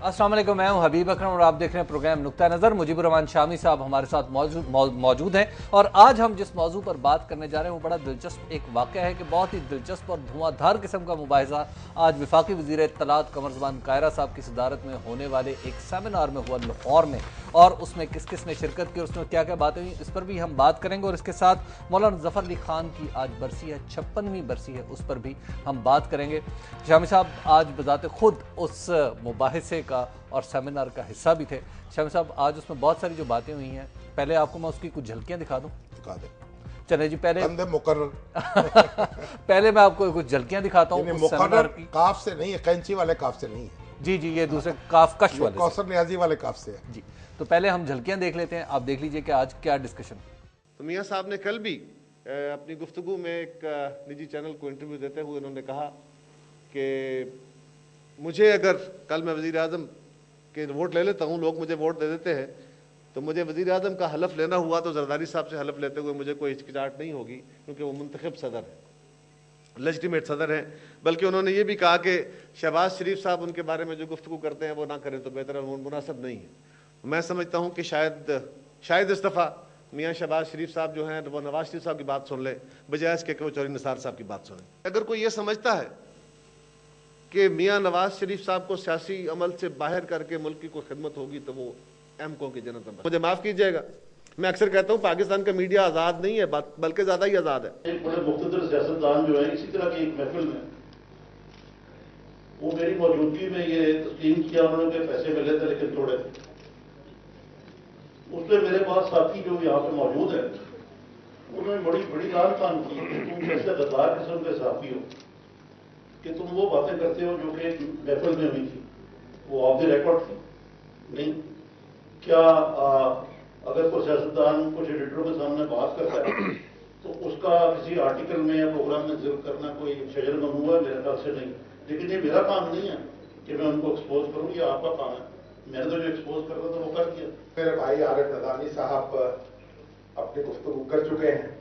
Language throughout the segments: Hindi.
अस्सलाम वालेकुम, मैं हूं हबीब अकरम और आप देख रहे हैं प्रोग्राम नुक्ता नज़र। मुजीबुर-रहमान शामी साहब हमारे साथ मौजूद हैं और आज हम जिस मौजू पर बात करने जा रहे हैं वो बड़ा दिलचस्प एक वाक़या है कि बहुत ही दिलचस्प और धुआंधार किस्म का मुबाहिज़ा आज वफाकी वज़ीर इत्तलात कमर ज़मान कायरा साहब की सदारत में होने वाले एक सेमिनार में हुआ लाहौर में, और उसमें किस किस ने शिरकत की और उसमें क्या क्या बातें हुई इस पर भी हम बात करेंगे। और इसके साथ मौलाना ज़फ़र अली खान की आज बरसी है, 56वीं बरसी है, उस पर भी हम बात करेंगे। शामी साहब आज बजाते खुद उस मुबाहिसे का और सेमिनार का हिस्सा भी थे। शामी साहब आज उसमें बहुत सारी जो बातें हुई हैं, पहले आपको मैं उसकी कुछ झलकियां दिखा दूं। दिखा दे। चले जी, पहले पहले मैं आपको कुछ झलकियां दिखाता हूँ सेमिनार की। काफ से नहीं है, कैंची वाले काफ से नहीं है जी जी, ये दूसरे काफ कश वाले कौसर नियाजी वाले काफ से है जी। तो पहले हम झलकियां देख लेते हैं, आप देख लीजिए कि आज क्या डिस्कशन। तो मियाँ साहब ने कल भी अपनी गुफ्तगू में एक निजी चैनल को इंटरव्यू देते हुए उन्होंने कहा कि मुझे अगर कल मैं वज़ीर आज़म के वोट ले लेता हूँ, लोग मुझे वोट दे देते हैं, तो मुझे वज़ीर आज़म का हलफ लेना हुआ तो जरदारी साहब से हलफ लेते हुए मुझे कोई हिचकिचाहट नहीं होगी, क्योंकि वो मुंतखब सदर है, लेजिटिमेट सदर हैं। बल्कि उन्होंने ये भी कहा कि शहबाज शरीफ साहब उनके बारे में जो गुफ्तगू करते हैं वो ना करें तो बेहतर है, वो मुनासिब नहीं है। मैं समझता हूँ कि शायद इस दफ़ा मियाँ शहबाज शरीफ साहब जो हैं वो नवाज शरीफ साहब की बात सुन ले, बजाय इसके कि वो चौधरी निसार साहब की बात सुने। अगर कोई ये समझता है कि मियाँ नवाज शरीफ साहब को सियासी अमल से बाहर करके मुल्क की कोई खिदमत होगी तो वो एमको की जन्नत में। मुझे माफ़ कीजिएगा, मैं अक्सर कहता हूँ पाकिस्तान का मीडिया आज़ाद नहीं है, बल्कि ज़्यादा ही आज़ाद है। एक बड़े मुख्तदर सियासतदान जो है इसी तरह की एक महफिल में वो मेरी मौजूदगी में ये तस्लीम किया उन्होंने कि पैसे मिले थे लेकिन थोड़े थे। उससे मेरे पास साथी जो यहाँ पे मौजूद है उन्होंने बड़ी बड़ी रान की कि तुम कैसे गद्दार किस्म के साथी हो कि तुम वो बातें करते हो जो कि महफिल में हुई थी, वो ऑफ द रिकॉर्ड थी नहीं। क्या अगर कोई सियासतदान कुछ एडिटरों के सामने बात करता है तो उसका किसी आर्टिकल में या प्रोग्राम में जिक्र करना कोई शजर ममनू है? मेरे ख्याल से नहीं। लेकिन ये मेरा काम नहीं है कि मैं उनको एक्सपोज करूँ, ये आपका काम है। मैंने तो जो एक्सपोज कर रहा था वो कर दिया। मेरे भाई आरिफ नज़ामी साहब अपनी गुफ्तगू कर चुके हैं।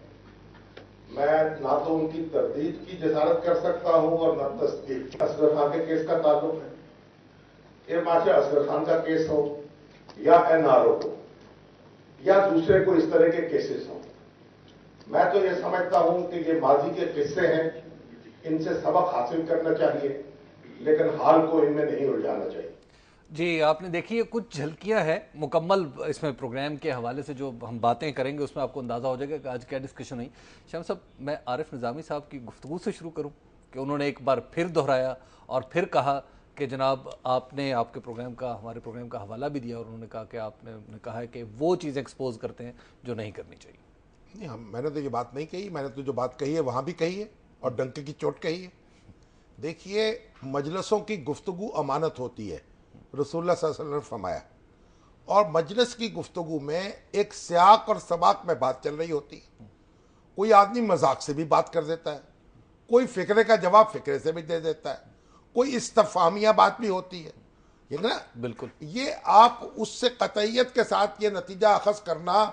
मैं ना तो उनकी तरदीद की जसारत कर सकता हूं और न तस्दीक। असगर खान के केस का ताल्लुक है, ये माचे असगर खान का केस हो या एनआरओ हो या दूसरे को इस तरह के केसेस हो, मैं तो ये समझता हूं कि ये माजी के किस्से हैं, इनसे सबक हासिल करना चाहिए, लेकिन हाल को इनमें नहीं उलझाना चाहिए। जी, आपने देखी है कुछ झलकियां हैं, मुकम्मल इसमें प्रोग्राम के हवाले से जो हम बातें करेंगे उसमें आपको अंदाज़ा हो जाएगा कि आज क्या डिस्कशन हुई। शाम साहब, मैं आरिफ निज़ामी साहब की गुफ्तगू से शुरू करूं कि उन्होंने एक बार फिर दोहराया और फिर कहा कि जनाब आपने आपके प्रोग्राम का, हमारे प्रोग्राम का हवाला भी दिया और उन्होंने कहा कि आपने कहा है कि वो चीज़ें एक्सपोज करते हैं जो नहीं करनी चाहिए। नहीं, मैंने तो ये बात नहीं कही। मैंने तो जो बात कही है वहाँ भी कही है और डंके की चोट कही है। देखिए, मजलिसों की गुफ्तगू अमानत होती है, रसूलुल्लाह सल्लल्लाहु अलैहि वसल्लम ने फरमाया, और मजलिस की गुफ्तगू में एक सियाक और सबाक में बात चल रही होती है। कोई आदमी मजाक से भी बात कर देता है, कोई फिक्रे का जवाब फिक्रे से भी दे देता है, कोई इस्तफामिया बात भी होती है, ये ना। बिल्कुल, ये आप उससे कतईयत के साथ ये नतीजा अखज़ करना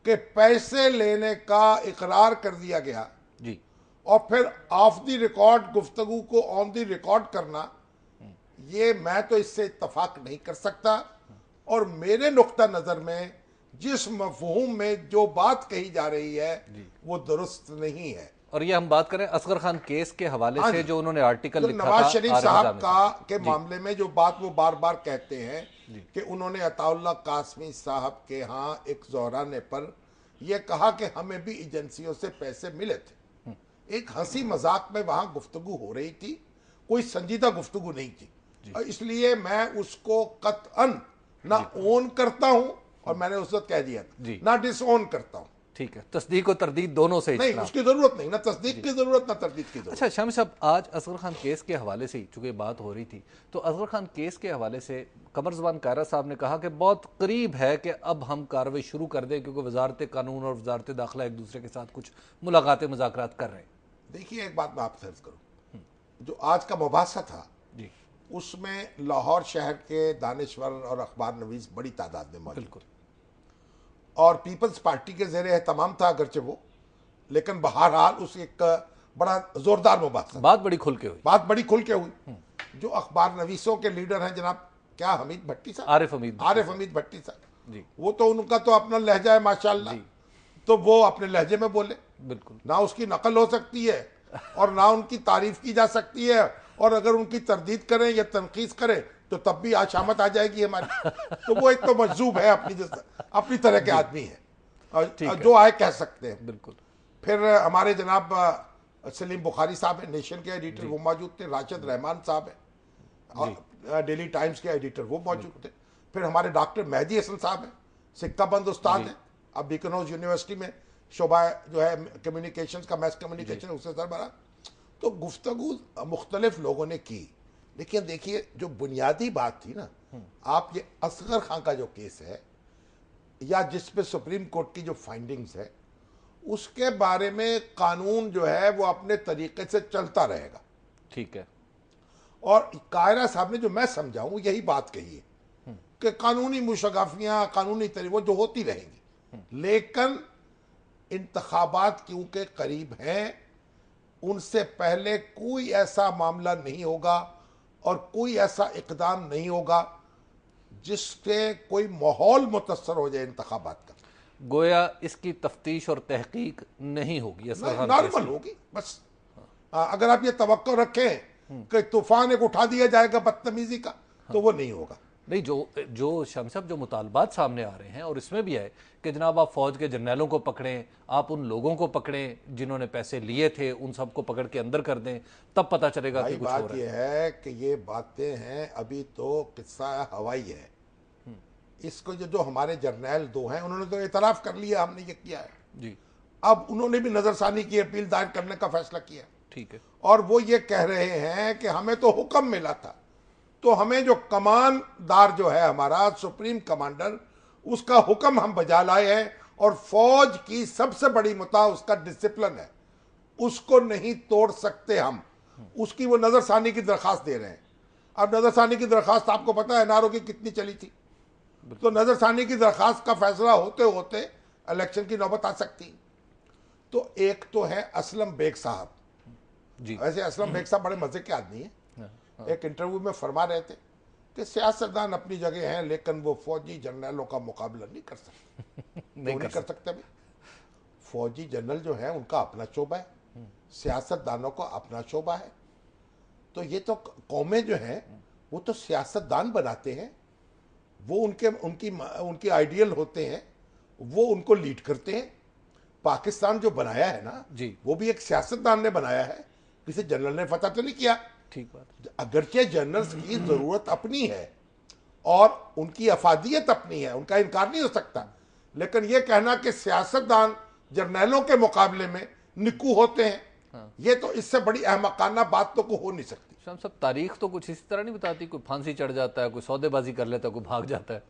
कि पैसे लेने का इकरार कर दिया गया जी, और फिर ऑफ द रिकॉर्ड गुफ्तगू को ऑन द रिकॉर्ड करना, ये मैं तो इससे इत्तफाक नहीं कर सकता। और मेरे नुक्ता नज़र में जिस मफहूम में जो बात कही जा रही है वो दुरुस्त नहीं है। और ये हम बात करें असगर खान केस के हवाले से जो उन्होंने आर्टिकल लिखा नवाज था शरीफ साहब का के मामले में जो बात वो बार बार कहते हैं कि उन्होंने अताउल्लाह कासमी साहब के यहाँ एक ज़ोहराने पर यह कहा कि हमें भी एजेंसियों से पैसे मिले थे। एक हंसी मजाक में वहां गुफ्तगू हो रही थी, कोई संजीदा गुफ्तगू नहीं थी। इसलिए मैं उसको कतअन ना ओन करता हूं, और मैंने उस वक्त कह दिया था, ना डिसओन करता हूं। ठीक है, तस्दीक और तरदीद दोनों से नहीं, उसकी जरूरत नहीं, ना तस्दीक की जरूरत ना तरदीद की जरूरत। अच्छा शामी साहब, आज असगर खान केस के हवाले से चूंकि बात हो रही थी, तो असगर खान केस के हवाले से कमर ज़मान कायरा साहब ने कहा कि बहुत करीब है कि अब हम कार्रवाई शुरू कर दें, क्योंकि वजारत कानून और वजारत दाखिला एक दूसरे के साथ कुछ मुलाकातें मुज़ाकरात कर रहे हैं। देखिए, एक बात मैं आपसे अर्ज करूं, जो आज का मुबासा था जी, उसमें लाहौर शहर के दानिश्वर और अखबार नवीस बड़ी तादाद में मौजूद, बिल्कुल, और पीपल्स पार्टी के ज़ेरे एहतमाम था अगरचे वो, लेकिन बहरहाल उस एक बड़ा जोरदार मुबासा, बात बड़ी खुल के हुई। जो अखबार नवीसों के लीडर हैं जनाब क्या हमीद भट्टी साहब, आरिफ हमीद भट्टी साहब जी, वो तो उनका तो अपना लहजा है माशाल्लाह, तो वो अपने लहजे में बोले, बिल्कुल ना उसकी नकल हो सकती है और ना उनकी तारीफ की जा सकती है, और अगर उनकी तरदीद करें या तनकीस करें तो तब भी आशामत आ जाएगी हमारी। तो वो एक तो मजजूब है, अपनी तरह के आदमी है, और जो आए कह सकते हैं। बिल्कुल। फिर हमारे जनाब सलीम बुखारी साहब है, नेशन के एडिटर, वो मौजूद थे। राशिद रहमान साहब है, और डेली टाइम्स के एडिटर, वो मौजूद थे। फिर हमारे डॉक्टर मेहदी हसन साहब हैं, सिक्का बंद उस्ताद हैं, अब बीकनोज यूनिवर्सिटी में शोबा जो है कम्युनिकेशंस का, मैस कम्युनिकेशन, उससे सरबराह। तो गुफ्तगू मुख्तलिफ लोगों ने की, लेकिन देखिए जो बुनियादी बात थी ना, आप ये असगर खान का जो केस है या जिस पे सुप्रीम कोर्ट की जो फाइंडिंग्स है, उसके बारे में कानून जो है वो अपने तरीके से चलता रहेगा। ठीक है। और कायरा साहब ने जो मैं समझाऊं यही बात कही है कि कानूनी मुशगाफियां, कानूनी तरीके जो होती रहेंगी, लेकिन इंतखाबात क्योंकि करीब हैं, उनसे पहले कोई ऐसा मामला नहीं होगा और कोई ऐसा इकदाम नहीं होगा जिससे कोई माहौल मुतस्सर हो जाए इंतखाबात का। गोया इसकी तफ्तीश और तहकीक नहीं होगी, असगर खान नॉर्मल केस होगी बस। अगर आप ये तवक्को रखें कि तूफान एक उठा दिया जाएगा बदतमीजी का, तो वो नहीं होगा। नहीं, जो शाम साहब जो मुतालबात सामने आ रहे हैं, और इसमें भी है कि जनाब आप फौज के जर्नैलों को पकड़ें, आप उन लोगों को पकड़ें जिन्होंने पैसे लिए थे, उन सबको पकड़ के अंदर कर दें, तब पता चलेगा कि कुछ हो बात रहा यह है कि ये बातें हैं, अभी तो किस्सा हवाई है। इसको जो हमारे जर्नैल दो हैं, उन्होंने तो इतराफ कर लिया हमने ये किया है जी। अब उन्होंने भी नजरसानी की अपील दायर करने का फैसला किया, ठीक है। और वो ये कह रहे हैं कि हमें तो हुक्म मिला था, तो हमें जो कमानदार जो है हमारा सुप्रीम कमांडर, उसका हुक्म हम बजा लाए हैं, और फौज की सबसे बड़ी मुद्दा उसका डिसिप्लिन है, उसको नहीं तोड़ सकते हम। उसकी वो नजरसानी की दरखास्त दे रहे हैं। अब नजरसानी की दरखास्त आपको पता है एनआरओ की कितनी चली थी, तो नजरसानी की दरखास्त का फैसला होते होते इलेक्शन की नौबत आ सकती। तो एक तो है असलम बेग साहब जी। वैसे असलम बेग साहब बड़े मजे के आदमी हैं। एक इंटरव्यू में फरमा रहे थे कि सियासतदान अपनी जगह हैं, लेकिन वो फौजी जनरलों का मुकाबला नहीं कर सकते। नहीं कर सकते भाई। फौजी जनरल जो है उनका अपना शोबा है, सियासतदानों का अपना शोबा है। तो ये तो कौमें जो हैं वो तो सियासतदान बनाते हैं, वो उनकी आइडियल होते हैं, वो उनको लीड करते हैं। पाकिस्तान जो बनाया है ना जी, वो भी एक सियासतदान ने बनाया है, किसी जनरल ने फतह तो नहीं किया। ठीक बात। अगरचे जनरल्स की जरूरत अपनी है और उनकी अफादियत अपनी है, उनका इनकार नहीं हो सकता, लेकिन यह कहना कि सियासतदान जर्नैलों के मुकाबले में निकू होते हैं, ये तो इससे बड़ी अहमकाना बात तो को हो नहीं सकती। शाम साहब, तारीख तो कुछ इसी तरह नहीं बताती, कोई फांसी चढ़ जाता है, कोई सौदेबाजी कर लेता है, कोई भाग जाता है।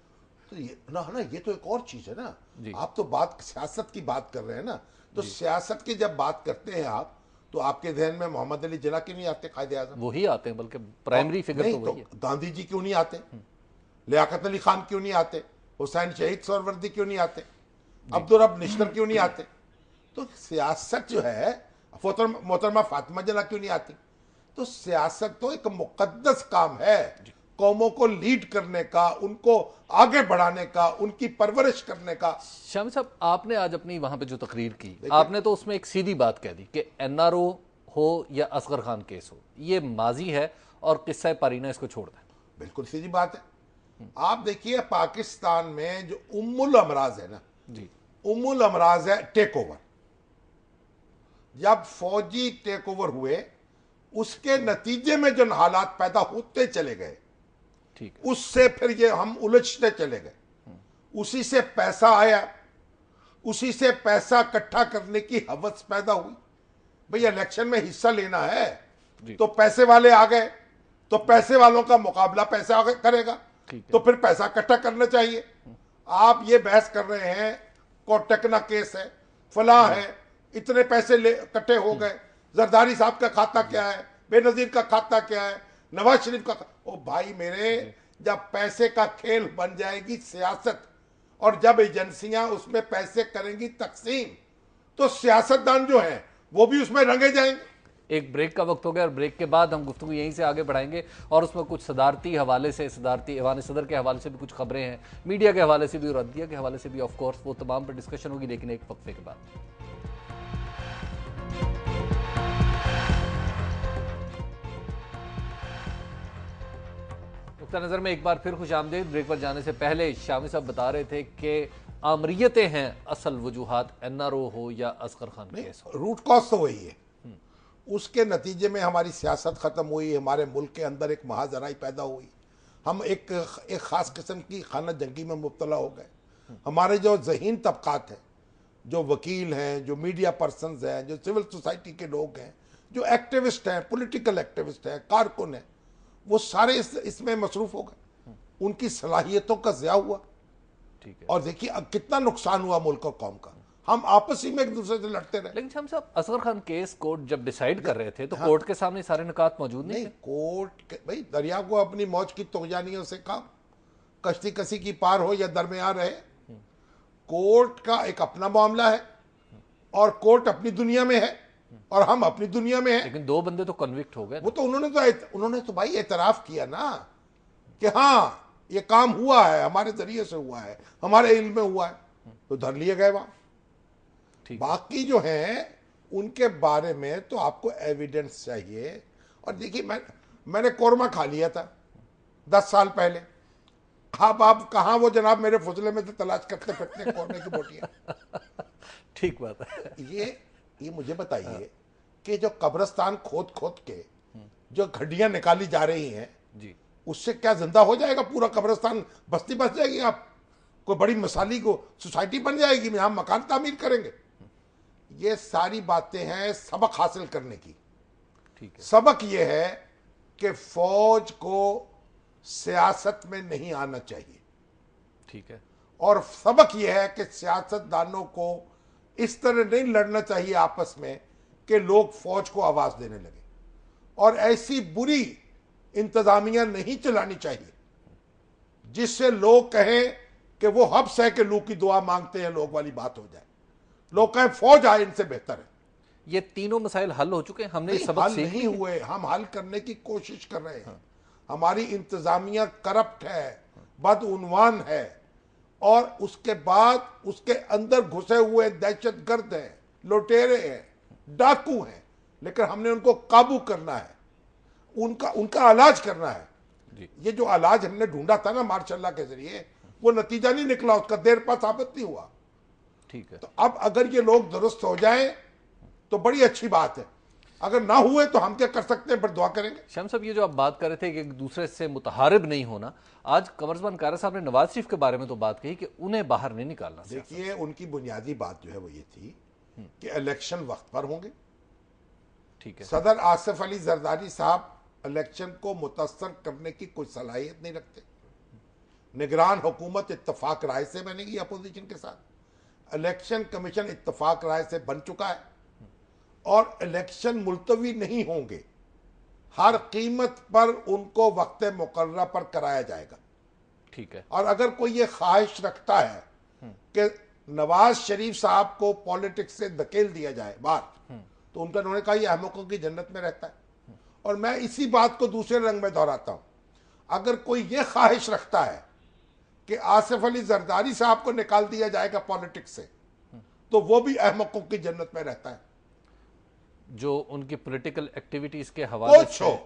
तो ये ना ये तो एक और चीज है ना। जी। आप तो बात सियासत की बात कर रहे हैं ना, तो सियासत की जब बात करते हैं आप, तो आपके ध्यान में मोहम्मद अली जिन्ना क्यों नहीं आते? कायदे आज़म वही आते हैं, बल्कि प्राइमरी फिगर तो वही है। गांधी जी क्यों नहीं आते? लियाकत अली खान क्यों नहीं आते? हुसैन शहीद सोहरवर्दी क्यों नहीं आते? अब्दुल रब निश्तर क्यों नहीं आते? तो सियासत जो है, मोहतरमा फातिमा जना क्यों नहीं आती? तो सियासत तो एक मुकद्दस काम है, कौमों को लीड करने का, उनको आगे बढ़ाने का, उनकी परवरिश करने का। शामी साहब, आपने आज अपनी वहां पे जो तकरीर की, आपने तो उसमें एक सीधी बात कह दी कि एनआरओ हो या असगर खान केस हो, ये माजी है और किस्सा पारीना इसको छोड़ दें। बिल्कुल सीधी बात है। आप देखिए पाकिस्तान में जो उम्मुल अमराज है ना जी, उम्मुल अमराज है टेक ओवर। जब फौजी टेक ओवर हुए, उसके नतीजे में जो हालात पैदा होते चले गए, ठीक है, उससे फिर ये हम उलझते चले गए। उसी से पैसा आया, उसी से पैसा इकट्ठा करने की हवस पैदा हुई। भैया इलेक्शन में हिस्सा लेना है तो पैसे वाले आ गए, तो पैसे वालों का मुकाबला पैसा करेगा, तो फिर पैसा इकट्ठा करना चाहिए। आप ये बहस कर रहे हैं कोटकना केस है, फलां है, इतने पैसे इकट्ठे हो गए, जरदारी साहब का खाता क्या है, बेनजीर का खाता क्या है, नवाज शरीफ का। ओ भाई मेरे, जब पैसे का खेल बन जाएगी सियासत, और जब एजेंसियां उसमें पैसे करेंगी तकसीम, तो सियासतदान जो हैं वो भी उसमें रंगे जाएंगे। एक ब्रेक का वक्त हो गया और ब्रेक के बाद हम गुफ्तगू यहीं से आगे बढ़ाएंगे और उसमें कुछ सदारती हवाले से, सदारती ऐवान सदर के हवाले से भी कुछ खबरें हैं, मीडिया के हवाले से भी और अदलिया के हवाले से भी, ऑफ कोर्स वो तमाम पर डिस्कशन होगी, लेकिन एक वक्फे के बाद। नुक्ता नज़र में एक बार फिर खुश आमदीद। ब्रेक पर जाने से पहले शामी साहब बता रहे थे कि आमरीयतें हैं असल वजूहात, एनआरओ हो या असगर खान केस हो। रूट कॉज तो वही है, उसके नतीजे में हमारी सियासत ख़त्म हुई, हमारे मुल्क के अंदर एक महाजराई पैदा हुई, हम एक ख़ास किस्म की खाना जंगी में मुब्तला हो गए। हमारे जो ज़हीन तबकात हैं, जो वकील हैं, जो मीडिया पर्सनस हैं, जो सिविल सोसाइटी के लोग हैं, जो एक्टिविस्ट हैं, पॉलिटिकल एक्टिविस्ट हैं, कारकुन हैं, वो सारे इसमें मसरूफ़ हो गए, उनकी सलाहियतों का ज़िया हुआ। ठीक है। और देखिए अब कितना नुकसान हुआ मुल्क और कौम का, हम आपस ही में एक दूसरे से लड़ते रहे। लेकिन शाम साहब, असगर खान केस कोर्ट जब डिसाइड कर रहे थे तो कोर्ट के सामने सारे निकात मौजूद नहीं नहीं, थे? कोर्ट भाई दरिया को अपनी मौज की तुगजानियों से काम, कश्ती कसी की पार हो या दरमियान रहे, कोर्ट का एक अपना मामला है और कोर्ट अपनी दुनिया में है और हम अपनी दुनिया में हैं। लेकिन दो बंदे तो कन्विक्ट हो गए वो तो उन्होंने तो भाई एतराफ किया ना कि हाँ ये काम हुआ है, हमारे जरिए से हुआ है, हमारे इल्म में हुआ है, तो धर लिए गए वहां। ठीक। बाकी जो हैं उनके बारे में तो आपको एविडेंस चाहिए। और देखिए मैंने कोरमा खा लिया था 10 साल पहले, आप कहाँ वो जनाब मेरे फुजले में से तलाश करते फिरते कोरमे की बोटियां। ठीक बात है। ये मुझे बताइए कि जो कब्रिस्तान खोद खोद के जो हड्डियां निकाली जा रही हैं जी, उससे क्या जिंदा हो जाएगा पूरा कब्रिस्तान? बस्ती बच जाएगी? आप कोई बड़ी मिसाली को सोसाइटी बन जाएगी, यहाँ मकान तामीर करेंगे? ये सारी बातें हैं सबक हासिल करने की। ठीक है। सबक ये है कि फौज को सियासत में नहीं आना चाहिए, ठीक है। और सबक यह है कि सियासतदानों को इस तरह नहीं लड़ना चाहिए आपस में कि लोग फौज को आवाज देने लगे, और ऐसी बुरी इंतजामिया नहीं चलानी चाहिए जिससे लोग कहें कि वो हब्स है कि लू की दुआ मांगते हैं लोग वाली बात हो जाए, लोग कहें फौज आए इनसे बेहतर है। ये तीनों मसाइल हल हो चुके हैं, हमने ये सबक हल सीख नहीं लिए। हुए, हम हल करने की कोशिश कर रहे हैं। हमारी इंतजामिया करप्ट है, बदउनवान है, और उसके बाद उसके अंदर घुसे हुए दहशतगर्द हैं, लुटेरे हैं, डाकू हैं, लेकिन हमने उनको काबू करना है, उनका इलाज करना है। जी। ये जो इलाज हमने ढूंढा था ना मार्शल्लाह के जरिए, वो नतीजा नहीं निकला, उसका देर पा साबित नहीं हुआ। ठीक है। तो अब अगर ये लोग दुरुस्त हो जाएं तो बड़ी अच्छी बात है, अगर ना हुए तो हम क्या कर सकते हैं, पर दुआ करेंगे। शम साहब, ये जो आप बात कर रहे थे कि एक दूसरे से मुतहारिब नहीं होना, आज कमरजमान कारा साहब ने नवाज शरीफ के बारे में तो बात कही कि उन्हें बाहर नहीं निकालना। देखिए उनकी बुनियादी बात जो है वो ये थी कि इलेक्शन वक्त पर होंगे। ठीक है। सदर आसिफ अली जरदारी साहब इलेक्शन को मुतस्सर करने की कोई सलाहियत नहीं रखते। निगरान हुकूमत इत्तफाक राय से बनेगी अपोजिशन के साथ, इलेक्शन कमीशन इत्तफाक राय से बन चुका है, और इलेक्शन मुलतवी नहीं होंगे, हर कीमत पर उनको वक्त मुकर्रर पर कराया जाएगा। ठीक है। और अगर कोई ये ख्वाहिश रखता है कि नवाज शरीफ साहब को पॉलिटिक्स से धकेल दिया जाए बाहर, तो उन्होंने कहा ये अहमकों की जन्नत में रहता है। और मैं इसी बात को दूसरे रंग में दोहराता हूं, अगर कोई ये ख्वाहिश रखता है कि आसिफ अली जरदारी साहब को निकाल दिया जाएगा पॉलिटिक्स से, तो वो भी अहमकों की जन्नत में रहता है। जो उनकी पॉलिटिकल एक्टिविटीज के हवाले कुछ हो,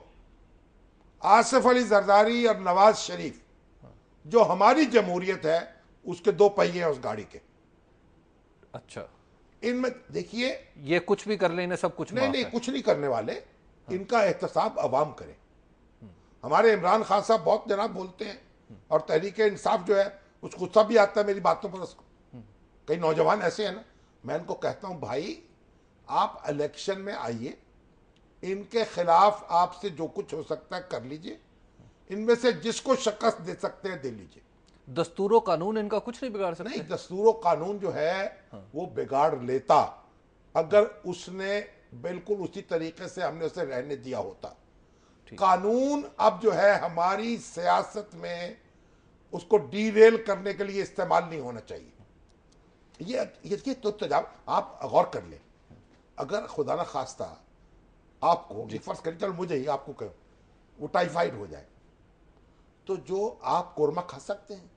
आसिफ अली जरदारी और नवाज शरीफ, जो हमारी जमहूरियत है उसके दो पहिए हैं उस गाड़ी के। अच्छा, इनमें देखिए, ये कुछ भी कर ले, इन्हें सब कुछ नहीं माफ नहीं है। कुछ नहीं करने वाले, इनका एहतसाब अवाम करे। हमारे इमरान खान साहब बहुत जनाब बोलते हैं, और तहरीक इंसाफ जो है उसको गुस्सा भी आता है मेरी बातों पर। उसको कई नौजवान ऐसे हैं ना, मैं इनको कहता हूं भाई आप इलेक्शन में आइए, इनके खिलाफ आपसे जो कुछ हो सकता है कर लीजिए, इनमें से जिसको शिकस्त दे सकते हैं दे लीजिए। दस्तूर कानून इनका कुछ नहीं बिगाड़ सकते। नहीं, दस्तूर कानून जो है वो बिगाड़ लेता अगर उसने बिल्कुल उसी तरीके से हमने उसे रहने दिया होता। कानून अब जो है हमारी सियासत में उसको डीरेल करने के लिए इस्तेमाल नहीं होना चाहिए। ये तो आप गौर कर लें, अगर खुदा न खास्ता आपको कि फर्ज करें, चलो मुझे ही आपको कहो वो टाइफाइड हो जाए, तो जो आप कोरमा खा सकते हैं?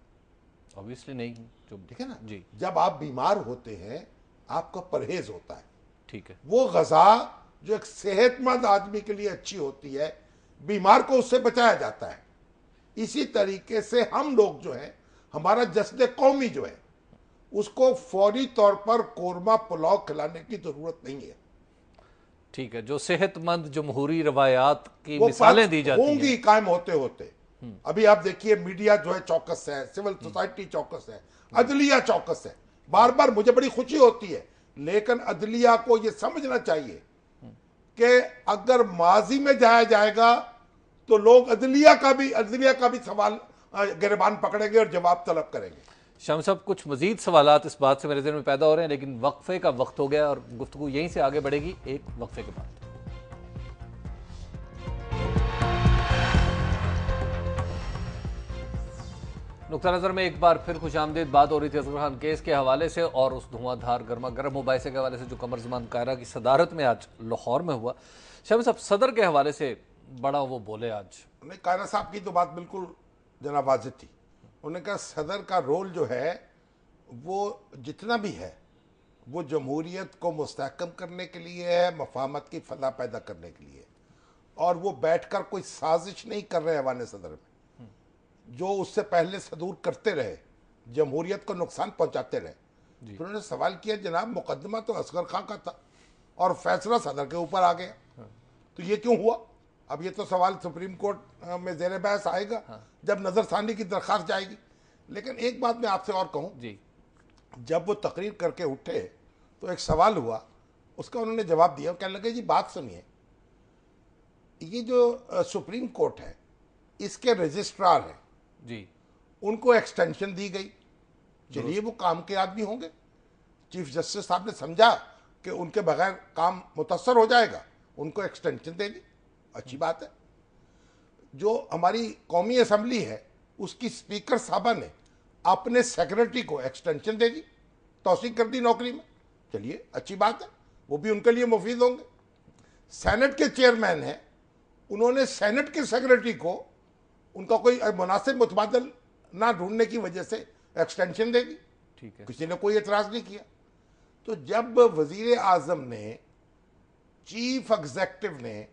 ऑब्वियसली नहीं। जो ठीक है ना जी, जब आप बीमार होते हैं आपका परहेज होता है, ठीक है। वो गजा जो एक सेहतमंद आदमी के लिए अच्छी होती है, बीमार को उससे बचाया जाता है। इसी तरीके से हम लोग जो है, हमारा जश्न कौमी जो है, उसको फौरी तौर पर कोरमा पुलाव खिलाने की जरूरत नहीं है। ठीक है, जो सेहतमंद जमहूरी रवायात की वो मिसालें दी जाती होंगी हैं। कायम होते होते। अभी आप देखिए मीडिया जो है चौकस है, सिविल सोसाइटी चौकस है, अदलिया चौकस है। बार बार मुझे बड़ी खुशी होती है, लेकिन अदलिया को यह समझना चाहिए कि अगर माजी में जाया जाएगा तो लोग अदलिया का भी सवाल गिरबान पकड़ेंगे और जवाब तलब करेंगे। शाम साहब, कुछ मजीद सवालात इस बात से मेरे ज़हन में पैदा हो रहे हैं, लेकिन वक्फे का वक्त हो गया और गुफ्तगू यहीं से आगे बढ़ेगी एक वक्फे के बाद। नुक्ता नज़र में एक बार फिर खुशामदीद। बात हो रही थी असगर खान केस के हवाले से और उस धुआंधार गर्मा गर्म मुबाहिसे के हवाले से जो कमर ज़मान कायरा की सदारत में आज लाहौर में हुआ। शामी साहब, सदर के हवाले से बड़ा वो बोले आज। नहीं, कायरा साहब की तो बात बिल्कुल जनाब वाजिब थी। उन्होंने कहा सदर का रोल जो है वो जितना भी है वो जमहूरियत को मुस्तहकम करने के लिए है, मफाहमत की फला पैदा करने के लिए, और वो बैठकर कोई साजिश नहीं कर रहे ऐवान सदर में। जो उससे पहले सदूर करते रहे, जमहूरियत को नुकसान पहुंचाते रहे। फिर उन्होंने सवाल किया, जनाब मुकदमा तो असगर खां का था और फैसला सदर के ऊपर आ गया, तो ये क्यों हुआ? अब ये तो सवाल सुप्रीम कोर्ट में ज़ेर बहस आएगा जब नज़रसानी की दरख्वास्त जाएगी। लेकिन एक बात मैं आपसे और कहूँ जी, जब वो तकरीर करके उठे तो एक सवाल हुआ, उसका उन्होंने जवाब दिया। कहने लगे, जी बात सुनिए, ये जो सुप्रीम कोर्ट है इसके रजिस्ट्रार हैं जी, उनको एक्सटेंशन दी गई, चलिए वो काम के आदमी होंगे। चीफ जस्टिस साहब ने समझा कि उनके बगैर काम मुतस्सर हो जाएगा, उनको एक्सटेंशन दे दी, अच्छी बात है। जो हमारी कौमी असम्बली है उसकी स्पीकर साहबा ने अपने सेक्रेटरी को एक्सटेंशन दे दी, तौसीक कर दी नौकरी में, चलिए अच्छी बात है, वो भी उनके लिए मुफीद होंगे। सेनेट के चेयरमैन हैं, उन्होंने सेनेट के सेक्रेटरी को उनका कोई मुनासिब मुतबादल ना ढूंढने की वजह से एक्सटेंशन दे दी, ठीक है। किसी ने कोई एतराज नहीं किया। तो जब वजीर आजम ने, चीफ एग्जेक्टिव ने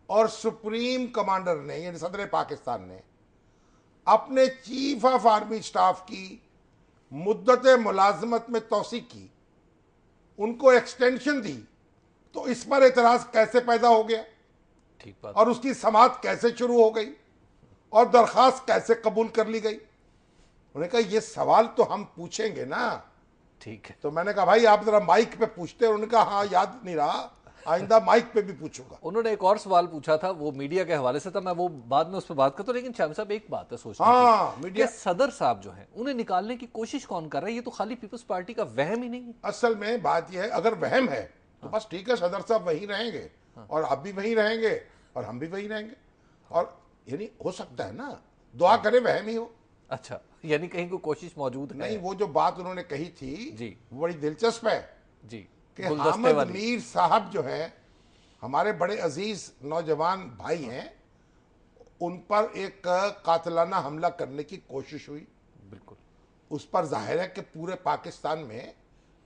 और सुप्रीम कमांडर ने यानी सदर पाकिस्तान ने अपने चीफ ऑफ आर्मी स्टाफ की मुद्दत मुलाजमत में तौसीक की, उनको एक्सटेंशन दी, तो इस पर एतराज कैसे पैदा हो गया ठीक बात। और उसकी समाअत कैसे शुरू हो गई और दरख्वास्त कैसे कबूल कर ली गई? उन्होंने कहा ये सवाल तो हम पूछेंगे ना। ठीक है। तो मैंने कहा भाई आप जरा माइक पे पूछते हैं। उन्होंने कहा हाँ याद नहीं रहा, आइंदा माइक पे भी पूछूंगा। उन्होंने एक और सवाल पूछा था, वो मीडिया के हवाले से था, मैं वो बाद में उस पर बात करता हूँ, लेकिन शाम साहब एक बात है सोचने हाँ, की, मीडिया कि सदर साहब जो हैं उन्हें निकालने की कोशिश कौन कर रहा है? ये तो खाली पीपल्स पार्टी का वहम ही नहीं है। असल में बात यह है, अगर वहम है तो बस ठीक है, सदर साहब वहीं रहेंगे और आप भी वहीं रहेंगे और हम भी वहीं रहेंगे, और यानी हो सकता है ना, दुआ करे वहम ही हो। अच्छा, यानी कहीं कोई कोशिश मौजूद है? नहीं, वो जो बात उन्होंने कही थी जी, वो बड़ी दिलचस्प है जी, कि गुलदस्ते हामिद वाली। मीर साहब जो है हमारे बड़े अजीज नौजवान भाई हैं, उन पर एक कातिलाना हमला करने की कोशिश हुई। बिल्कुल। उस पर जाहिर है कि पूरे पाकिस्तान में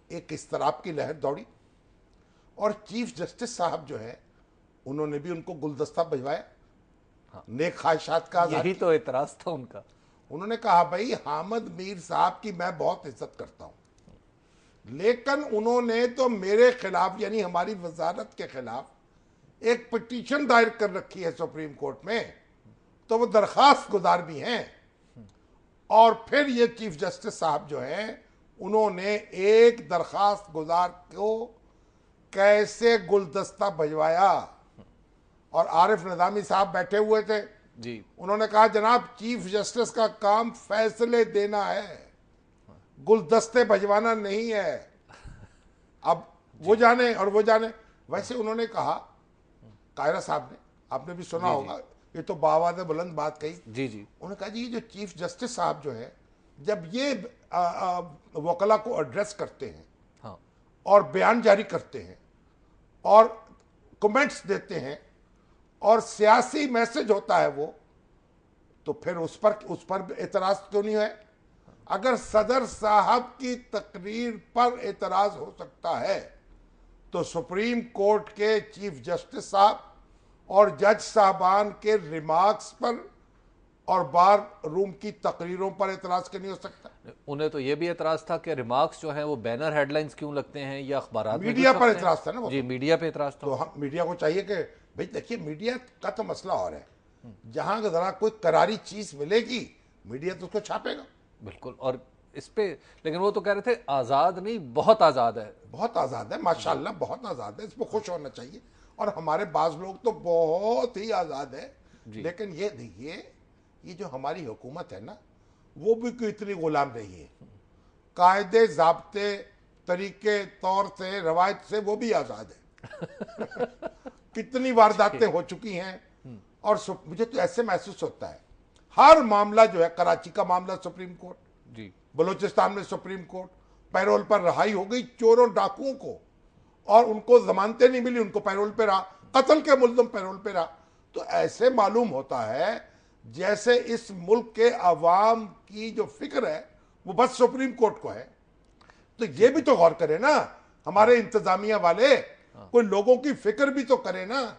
एक इस्तराब की लहर दौड़ी और चीफ जस्टिस साहब जो है उन्होंने भी उनको गुलदस्ता भिजवाया, नेक ख्वाहिशात का आज़ाद यही तो एतराज था उनका। उन्होंने कहा भाई हामिद मीर साहब की मैं बहुत इज्जत करता हूं, लेकिन उन्होंने तो मेरे खिलाफ यानी हमारी वजारत के खिलाफ एक पिटीशन दायर कर रखी है सुप्रीम कोर्ट में, तो वो दरखास्त गुजार भी हैं। और फिर ये चीफ जस्टिस साहब जो हैं उन्होंने एक दरखास्त गुजार को कैसे गुलदस्ता भिजवाया, और आरिफ निजामी साहब बैठे हुए थे जी, उन्होंने कहा जनाब चीफ जस्टिस का काम फैसले देना है, गुलदस्ते भिजवाना नहीं है। अब वो जाने और वो जाने। वैसे उन्होंने कहा, कायरा साहब ने, आपने भी सुना होगा, ये तो बावाज़ बुलंद बात कही। जी, जी, उन्होंने कहा जी ये जो चीफ जस्टिस साहब जो है जब ये वकला को एड्रेस करते हैं हाँ, और बयान जारी करते हैं और कमेंट्स देते हैं और सियासी मैसेज होता है वो, तो फिर उस पर एतराज क्यों नहीं है? अगर सदर साहब की तकरीर पर एतराज हो सकता है तो सुप्रीम कोर्ट के चीफ जस्टिस साहब और जज साहबान के रिमार्क्स पर और बार रूम की तकरीरों पर एतराज क्यों नहीं हो सकता? उन्हें तो ये भी एतराज था कि रिमार्क्स जो हैं वो बैनर हेडलाइंस क्यों लगते हैं या अखबारात में मीडिया क्यों पर छपते हैं? एतराज था ना वो। जी, मीडिया पे एतराज था। तो हम मीडिया को चाहिए कि भाई देखिए, मीडिया का तो मसला और है, जहां जरा कोई करारी चीज मिलेगी मीडिया तो उसको छापेगा। बिल्कुल। और इस पे लेकिन वो तो कह रहे थे आजाद नहीं, बहुत आजाद है। बहुत आजाद है, माशाल्लाह बहुत आजाद है, इस पर खुश होना चाहिए। और हमारे बाज लोग तो बहुत ही आजाद है। लेकिन ये देखिए, ये जो हमारी हुकूमत है ना, वो भी कोई इतनी गुलाम नहीं है। कायदे ज़ाब्ते तरीके तौर से रवायत से वो भी आजाद है। कितनी वारदातें हो चुकी हैं। और मुझे तो ऐसे महसूस होता है, हर मामला जो है, कराची का मामला सुप्रीम कोर्ट, जी, बलूचिस्तान में सुप्रीम कोर्ट, पैरोल पर रहाई हो गई चोरों डाकुओं को, और उनको जमानतें नहीं मिली, उनको पैरोल पे रहा, कत्ल के मुल्ज़िम पैरोल पे रहा। तो ऐसे मालूम होता है जैसे इस मुल्क के अवाम की जो फिक्र है वो बस सुप्रीम कोर्ट को है। तो ये भी तो गौर करे ना हमारे इंतजामिया वाले, कोई लोगों की फिक्र भी तो करे ना,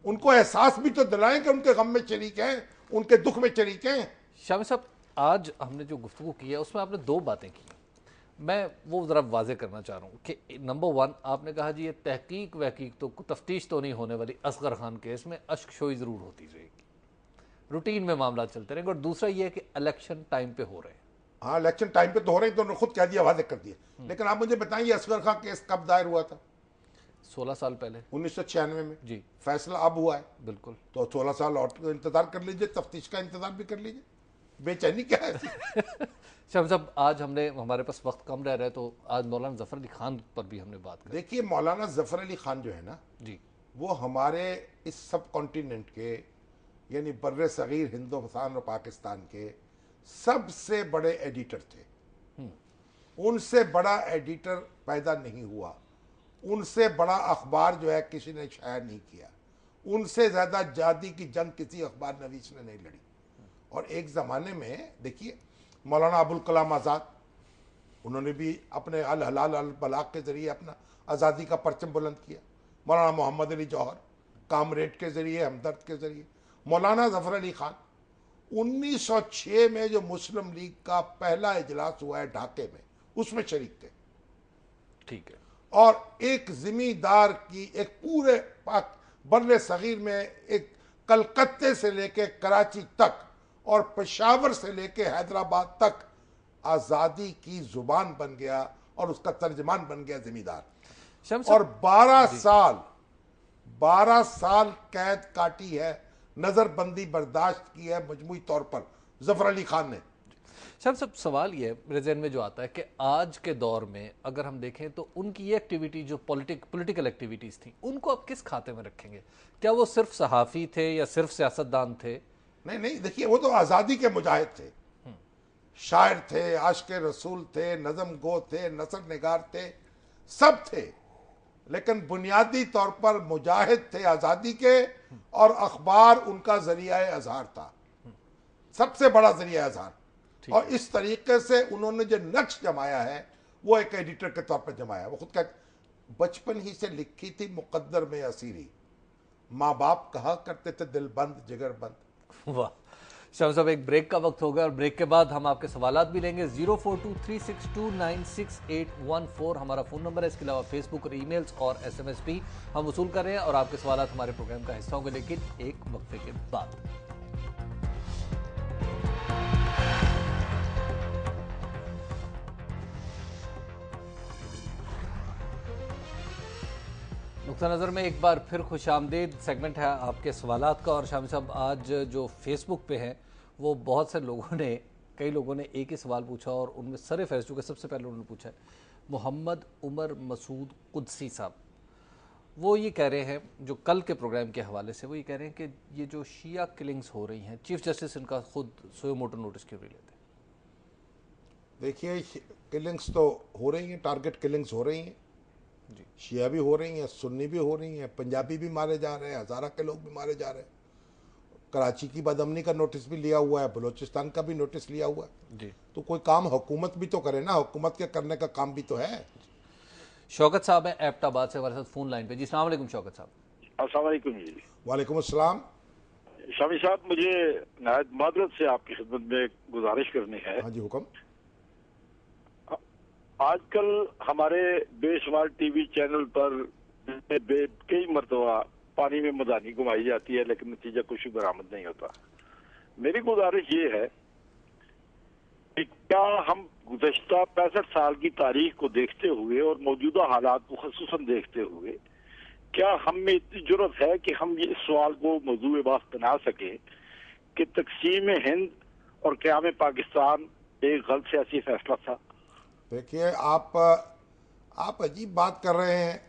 उनको एहसास भी तो दिलाएं कि उनके गम में शरीक हैं, उनके दुख में शरीक हैं। शामी साहब, आज हमने जो गुफ्तगू की है उसमें आपने दो बातें की, मैं वो ज़रा वाजे करना चाह रहा हूँ कि नंबर वन, आपने कहा जी ये तहकीक वहकीक तो तफ्तीश तो नहीं होने वाली, असगर खान केस में अश्कशोई ज़रूर होती रहेगी, रूटीन में मामला चलते रहेंगे। और दूसरा ये है कि इलेक्शन टाइम पे हो रहे हैं। हाँ, इलेक्शन टाइम पे तो हो रहे हैं, तो उन्होंने खुद कह दिया, वादे कर दिया। लेकिन आप मुझे बताइए, असगर खान केस कब दायर हुआ था? 16 साल पहले। 1996 में। जी, फैसला अब हुआ है। बिल्कुल। तो 16 साल और इंतजार कर लीजिए, तफ्तीश का इंतजार भी कर लीजिए। बेचैनी क्या है? शामी साहब, आज हमने, हमारे पास वक्त कम रह रहा है, तो आज मौलाना जफर अली खान पर भी हमने बात की। देखिए, मौलाना जफर अली खान जो है ना जी, वो हमारे इस सब कॉन्टिनेंट के, यानी बर्रे सगीर हिंदुस्तान और पाकिस्तान के सबसे बड़े एडिटर थे। उनसे बड़ा एडिटर पैदा नहीं हुआ, उनसे बड़ा अखबार जो है किसी ने शाया नहीं किया, उनसे ज़्यादा आज़ादी की जंग किसी अखबार नवीस ने नहीं लड़ी। और एक ज़माने में देखिए, मौलाना अबुल कलाम आज़ाद, उन्होंने भी अपने अल हलाल अल बलाग के ज़रिए अपना आज़ादी का परचम बुलंद किया। मौलाना मोहम्मद अली जौहर कामरेड के ज़रिए, हमदर्द के ज़रिए। मौलाना जफर अली खान 1906 में जो मुस्लिम लीग का पहला इजलास हुआ है ढाके में, उसमें शरीक थे। ठीक है। और एक जिम्मेदार की एक पूरे पाक बर्रे सगीर में, एक कलकत्ते से लेके कराची तक और पेशावर से लेके हैदराबाद तक आज़ादी की जुबान बन गया और उसका तर्जमान बन गया जिम्मेदार। और 12 साल कैद काटी है, नजरबंदी बर्दाश्त की है मजमूई तौर पर जफर अली खान ने। सब सवाल ये है मेरे ज़हन में जो आता है कि आज के दौर में अगर हम देखें तो उनकी ये एक्टिविटी जो पॉलिटिकल एक्टिविटीज़ थी, उनको आप किस खाते में रखेंगे? क्या वो सिर्फ सहाफ़ी थे या सिर्फ सियासतदान थे? नहीं नहीं, देखिए, वो तो आज़ादी के मुजाहिद थे, शायर थे, आशिक़ रसूल थे, नज़म गो थे, नसर निगार थे, सब थे। लेकिन बुनियादी तौर पर मुजाहिद थे आज़ादी के, और अखबार उनका ज़रिया अज़हार था, सबसे बड़ा ज़रिया अज़हार। और इस तरीके से उन्होंने जो नक्श जमाया है वो एक एडिटर के तौर पर जमाया। वो खुद का बचपन ही से लिखी थी मुकद्दर में असीरी, माँ बाप कहा करते थे दिल बंद जिगर बंद। वाह शाम साहब, एक ब्रेक का वक्त होगा और ब्रेक के बाद हम आपके सवालात भी लेंगे। 042362968114 हमारा फ़ोन नंबर है। इसके अलावा फेसबुक और ईमेल्स और SMS भी हम वसूल कर रहे हैं और आपके सवालात हमारे प्रोग्राम का हिस्सा होंगे, लेकिन एक वक्फे के बाद। नुक्ता नज़र में एक बार फिर खुशामदीद सेगमेंट है आपके सवालात का। और शामी साहब, आज जो फेसबुक पे है वो बहुत से लोगों ने, कई लोगों ने एक ही सवाल पूछा और उनमें सर फहरिस्त के सबसे पहले उन्होंने पूछा है मोहम्मद उमर मसूद कुदसी साहब। वो ये कह रहे हैं, जो कल के प्रोग्राम के हवाले से वो ये कह रहे हैं कि ये जो शिया किलिंग्स हो रही हैं, चीफ जस्टिस इनका खुद सुयो मोटो नोटिस क्यों नहीं लेते? देखिए, किलिंग्स तो हो रही हैं, टारगेट किलिंग्स हो रही हैं, शिया भी हो रही हैं, सुन्नी भी हो रही हैं, पंजाबी भी मारे जा रहे हैं, हज़ारा के लोग भी मारे जा रहे हैं। कराची की बदअमनी का नोटिस भी लिया हुआ है, बलूचिस्तान का भी नोटिस लिया हुआ है। जी। तो कोई काम हुकूमत भी तो करे ना, हुकूमत के करने का काम भी तो है। शौकत साहब हैं एबटाबाद से हमारे साथ फोन लाइन पे। जी अस्सलाम वालेकुम शौकत साहब। अस्सलाम वालेकुम जी। वालेकुम अस्सलाम। शामी साहब, मुझे नायत मादरत से आपकी खिदमत में गुजारिश करनी है। हाँ जी, हुक्म। आजकल हमारे बेशुमार टीवी चैनल पर कई मरतबा पानी में मदानी घुमाई जाती है, लेकिन नतीजा कुछ बरामद नहीं होता। मेरी गुजारिश ये है कि क्या हम गुज़श्ता 65 साल की तारीख को देखते हुए और मौजूदा हालात को ख़ुसूसन देखते हुए क्या हम में इतनी जुर्रत है कि हम ये इस सवाल को मौजूद बात बना सके कि तकसीम हिंद और क़याम पाकिस्तान एक गलत सियासी फैसला था? देखिए, आप अजीब बात कर रहे हैं।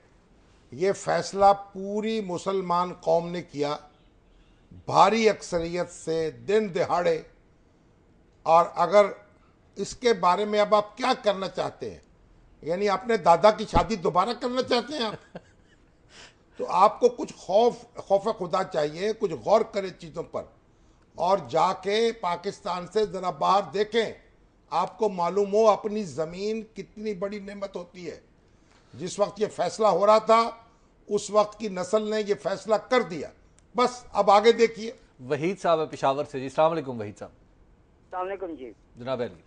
ये फैसला पूरी मुसलमान कौम ने किया, भारी अक्सरियत से, दिन दिहाड़े। और अगर इसके बारे में अब आप क्या करना चाहते हैं, यानी अपने दादा की शादी दोबारा करना चाहते हैं आप? तो आपको कुछ खौफ खुदा चाहिए, कुछ गौर करें चीज़ों पर और जाके पाकिस्तान से ज़रा बाहर देखें। आपको मालूम हो अपनी ज़मीन कितनी बड़ी नेमत होती है। जिस वक्त ये फैसला हो रहा था उस वक्त की नस्ल ने ये फैसला कर दिया, बस अब आगे देखिए। वहीद साहब है पेशावर से। जी अस्सलाम वालेकुम वहीद साहब। अस्सलाम वालेकुम जी। जनाब अली।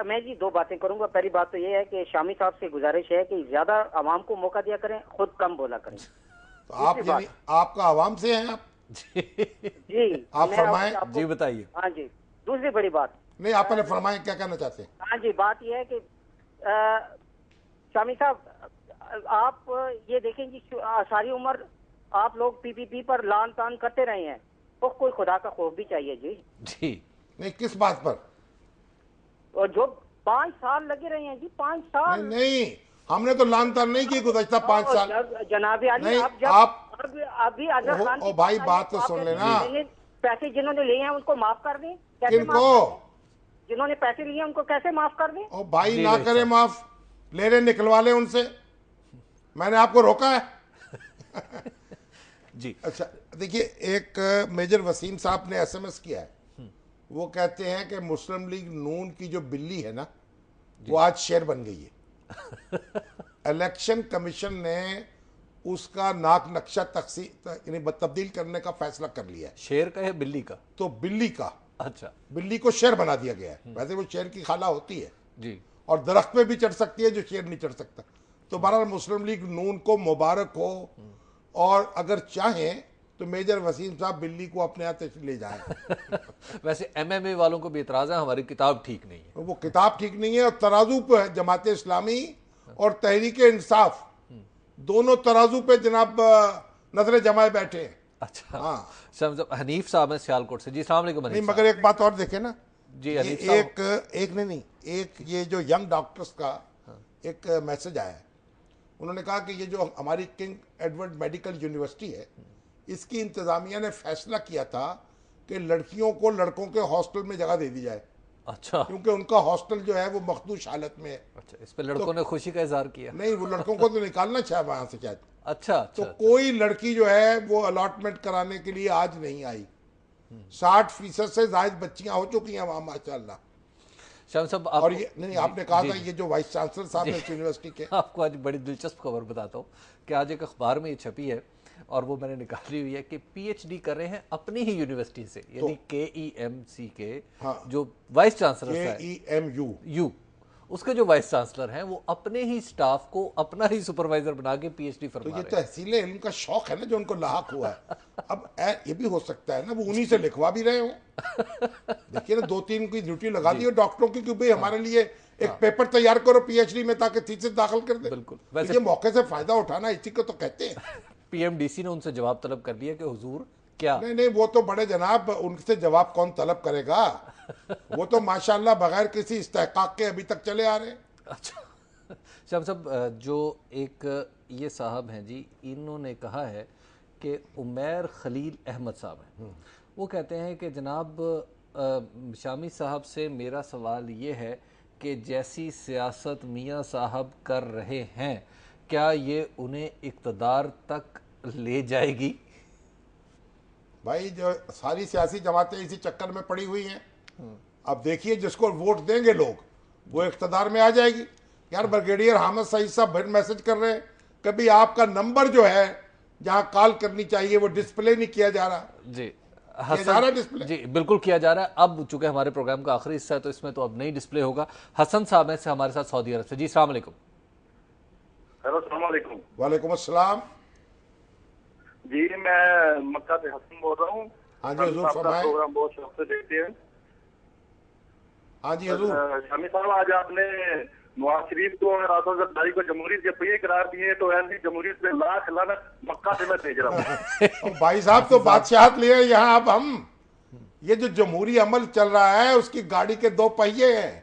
मैं जी दो बातें करूंगा। पहली बात तो ये है कि शामी साहब से गुजारिश है कि ज्यादा आवाम को मौका दिया करें, खुद कम बोला करें। तो आप यानी आपका आवाम से हैं आप? जी आप फरमाएं। जी बताइए। हाँ जी, दूसरी बड़ी बात नहीं, आप पहले फरमाएं, क्या कहना चाहते हैं? हाँ जी, बात यह है कि शामी साहब आप ये देखें जी, सारी उम्र आप लोग पीपीपी पर लान तान करते रहे हैं, तो कोई खुदा का खौफ भी चाहिए जी। जी नहीं, किस बात पर? और जो 5 साल लगे रहे हैं जी, 5 साल। नहीं, हमने तो लान तान नहीं की गुज़श्ता 5 साल। जनाब अली, नहीं, आप अभी अजहर खान ओ भाई, बात तो सुन लेना। पैसे जिन्होंने लिए हैं उनको माफ कर दें। किनको? जिन्होंने पैसे लिए उनको कैसे माफ कर दें? ओ भाई, ना करे माफ, ले रहे निकलवा ले उनसे। मैंने आपको रोका है? जी। अच्छा देखिए, एक मेजर वसीम साहब ने एसएमएस किया है। वो कहते हैं कि मुस्लिम लीग नून की जो बिल्ली है ना, वो आज शेर बन गई है। इलेक्शन कमीशन ने उसका नाक नक्शा तब्दील करने का फैसला कर लिया है। शेर का है बिल्ली का? तो बिल्ली का। अच्छा। बिल्ली को शेर बना दिया गया है। वैसे वो शेर की खाला होती है जी, और दरख्त पे भी चढ़ सकती है जो शेर नहीं चढ़ सकता। तो बहरहाल मुस्लिम लीग नून को मुबारक हो, और अगर चाहें तो मेजर वसीम साहब बिल्ली को अपने हाथ से ले जाएं। वैसे एमएमए वालों को भी इतराज है, हमारी किताब ठीक नहीं है। वो किताब ठीक नहीं है, और तराजू पे है जमात इस्लामी और तहरीक इंसाफ, दोनों तराजू पे जनाब नजरें जमाए बैठे हैं। अच्छा। हाँ। हनीफ साहब है सियालकोट से। जी अस्सलाम वालेकुम नहीं, हनीफ मगर एक बात और देखे ना जी ये हनीफ साहब। एक ये जो यंग डॉक्टर्स का एक मैसेज आया है। उन्होंने कहा कि ये जो हमारी किंग एडवर्ड मेडिकल यूनिवर्सिटी है, इसकी इंतजामिया ने फैसला किया था कि लड़कियों को लड़कों के हॉस्टल में जगह दे दी जाए। अच्छा। क्योंकि उनका हॉस्टल जो है वो मखदूश हालत में है। अच्छा, इस पे लड़कों ने खुशी का इजहार किया? नहीं, वो लड़कों को तो निकालना चाहे वहां से शायद। अच्छा। तो कोई लड़की जो है वो अलॉटमेंट कराने के लिए आज नहीं आई। 60% से ज्यादा बच्चियां हो चुकी हैं वहां माशाल्लाह। शाम साहब और ये नहीं, आपने कहा था ये जो वाइस चांसलर साहब है यूनिवर्सिटी के, आपको आज बड़ी दिलचस्प खबर बताता हूँ कि आज एक अखबार में ये छपी है और वो मैंने निकाली हुई है कि पीएचडी कर रहे हैं अपनी ही यूनिवर्सिटी से, यानी KEMC के जो वाइस चांसलर है, KEMU उसके जो वाइस चांसलर हैं वो अपने ही स्टाफ को अपना ही सुपरवाइजर बना के पीएचडी फरमा तो ये रहे हैं। तहसील इल्म का शौक है ना जो उनको लाक हुआ है। अब ये भी हो सकता है ना वो उन्हीं से लिखवा भी रहे हो। देखिए ना, 2-3 की ड्यूटी लगा दी हो डॉक्टरों की कि भाई हमारे लिए एक पेपर तैयार करो पीएचडी में ताकि थीसिस दाखिल कर दे। बिल्कुल। वैसे ये मौके से फायदा उठाना इसी को तो कहते हैं। पीएमडीसी ने उनसे जवाब तलब कर लिया कि हुजूर क्या? नहीं, वो तो बड़े जनाब, उनसे जवाब कौन तलब करेगा? वो तो माशाल्लाह बगैर किसी इस्तेहकाक के अभी तक चले आ रहे हैं। अच्छा। शाम साहब, जो एक ये साहब हैं जी, इन्होंने कहा है कि उमैर खलील अहमद साहब हैं, वो कहते हैं कि जनाब शामी साहब से मेरा सवाल ये है कि जैसी सियासत मियां साहब कर रहे हैं, क्या ये उन्हें इक़्तिदार तक ले जाएगी? भाई जो सारी सियासी जमातें इसी चक्कर में पड़ी हुई हैं। अब देखिए जिसको वोट देंगे लोग वो इक़्तिदार में आ जाएगी। यार ब्रिगेडियर हामिद सईद साहब फिर मैसेज कर रहे हैं, कभी आपका नंबर जो है जहां कॉल करनी चाहिए वो डिस्प्ले नहीं किया जा रहा। जी जा रहा डिस्प्ले? जी बिल्कुल किया जा रहा है। अब चूंकि हमारे प्रोग्राम का आखिरी हिस्सा है तो इसमें तो अब नहीं डिस्प्ले होगा। हसन साहब हैं से हमारे साथ सऊदी अरब से। जी अस्सलाम वालेकुम। हेलो अस्सलाम वालेकुम। वालेकुम अस्सलाम। जी मैं मक्का से हसन बोल रहा हूँ। हाँ जी हुजूर फरमाएं। प्रोग्राम बहुत शौक से देखते हैं। हाँ जी हुजूर। शामी साहब आज आपने नवाज शरीफ को और आसफ जरदारी को जमहूरियत के पहिए करार दिए, तो ऐसी जमहूरियत पे लाख लानत मक्का से मैं भेज रहा हूँ। भाई साहब तो बादशाहत लिए यहाँ। अब हम ये जो जमहूरी अमल चल रहा है उसकी गाड़ी के दो पहिए हैं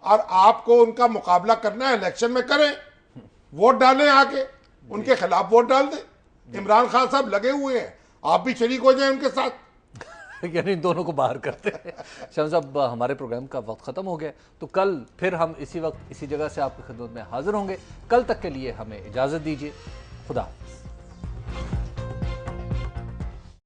और आपको उनका मुकाबला करना है, इलेक्शन में करें, वोट डालें, आके उनके खिलाफ वोट डाल दें। इमरान खान साहब लगे हुए हैं, आप भी शरीक हो जाए उनके साथ। यानी दोनों को बाहर करते हैं। शाम साहब हमारे प्रोग्राम का वक्त ख़त्म हो गया, तो कल फिर हम इसी वक्त इसी जगह से आपकी खिदमत में हाजिर होंगे। कल तक के लिए हमें इजाज़त दीजिए। खुदा हाफ़िज़।